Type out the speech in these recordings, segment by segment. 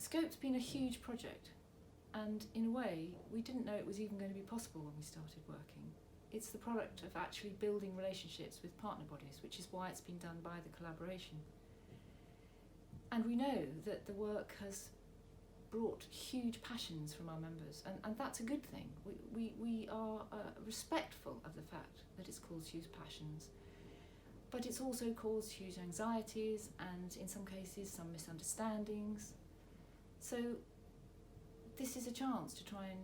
SCoPEd's been a huge project, and in a way we didn't know it was even going to be possible when we started working. It's the product of actually building relationships with partner bodies, which is why it's been done by the collaboration. And we know that the work has brought huge passions from our members, and that's a good thing. We are respectful of the fact that it's caused huge passions, but it's also caused huge anxieties and in some cases some misunderstandings. So this is a chance to try and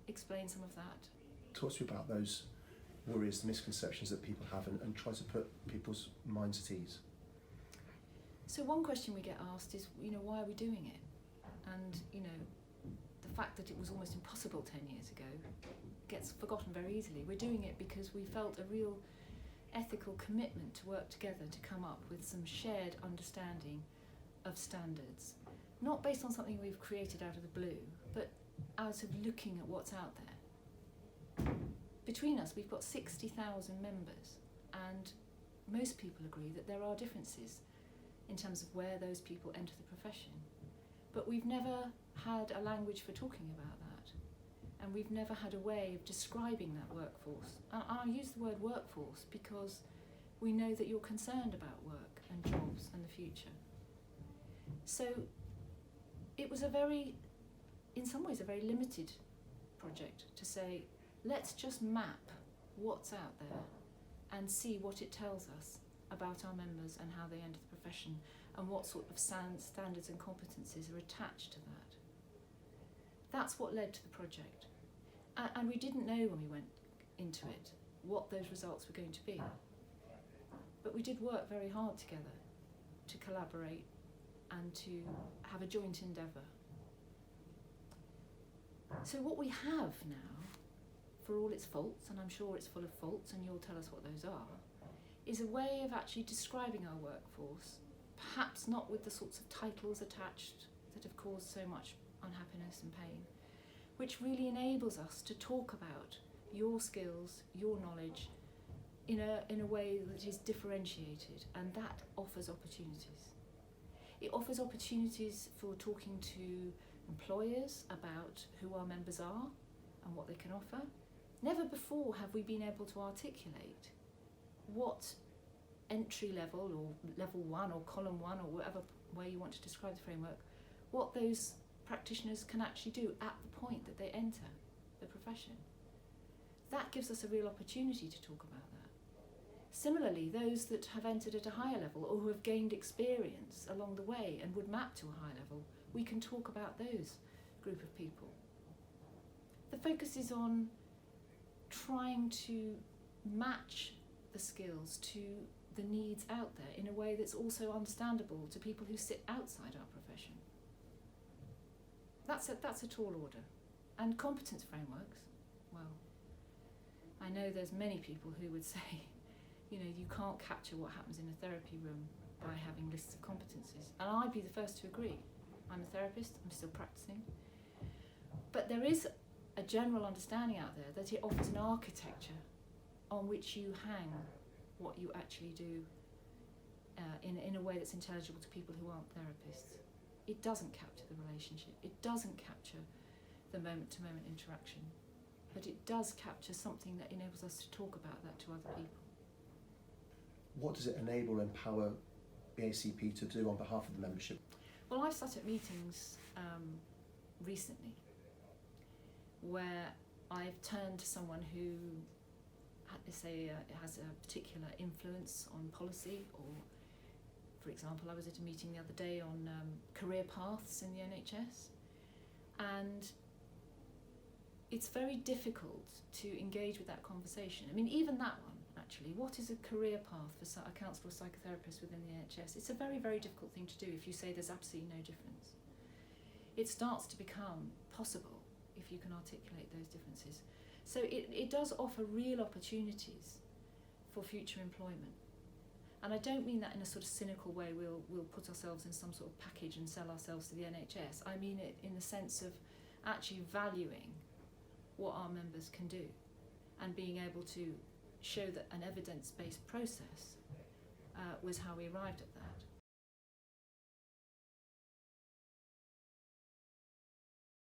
explain some of that. Talk to me about those worries, the misconceptions that people have, and try to put people's minds at ease. So one question we get asked is, why are we doing it? And, the fact that it was almost impossible 10 years ago gets forgotten very easily. We're doing it because we felt a real ethical commitment to work together to come up with some shared understanding of standards, not based on something we've created out of the blue, but out of looking at what's out there. Between us, we've got 60,000 members, and most people agree that there are differences in terms of where those people enter the profession. But we've never had a language for talking about that, and we've never had a way of describing that workforce. And I use the word workforce because we know that you're concerned about work and jobs and the future. So it was in some ways a very limited project to say, let's just map what's out there and see what it tells us about our members and how they enter the profession and what sort of standards and competencies are attached to that. That's what led to the project. And we didn't know when we went into it what those results were going to be. But we did work very hard together to collaborate and to have a joint endeavour. So what we have now, for all its faults, and I'm sure it's full of faults and you'll tell us what those are, is a way of actually describing our workforce, perhaps not with the sorts of titles attached that have caused so much unhappiness and pain, which really enables us to talk about your skills, your knowledge, in a way that is differentiated, and that offers opportunities. It offers opportunities for talking to employers about who our members are and what they can offer. Never before have we been able to articulate what entry level or level 1 or column 1 or whatever way you want to describe the framework, what those practitioners can actually do at the point that they enter the profession. That gives us a real opportunity to talk about that. Similarly, those that have entered at a higher level or who have gained experience along the way and would map to a higher level, we can talk about those group of people. The focus is on trying to match the skills to the needs out there in a way that's also understandable to people who sit outside our profession. That's a tall order. And competence frameworks, well, I know there's many people who would say, you can't capture what happens in a therapy room by having lists of competencies. And I'd be the first to agree. I'm a therapist, I'm still practicing. But there is a general understanding out there that it offers an architecture on which you hang what you actually do in a way that's intelligible to people who aren't therapists. It doesn't capture the relationship, it doesn't capture the moment-to-moment interaction, but it does capture something that enables us to talk about that to other people. What does it enable and empower BACP to do on behalf of the membership? Well, I've sat at meetings recently where I've turned to someone who has a particular influence on policy, or for example, I was at a meeting the other day on career paths in the NHS, and it's very difficult to engage with that conversation. I mean, even that one, actually, what is a career path for a counsellor or psychotherapist within the NHS? It's a very, very difficult thing to do if you say there's absolutely no difference. It starts to become possible if you can articulate those differences. So it does offer real opportunities for future employment. And I don't mean that in a sort of cynical way, we'll put ourselves in some sort of package and sell ourselves to the NHS. I mean it in the sense of actually valuing what our members can do and being able to show that an evidence-based process was how we arrived at that.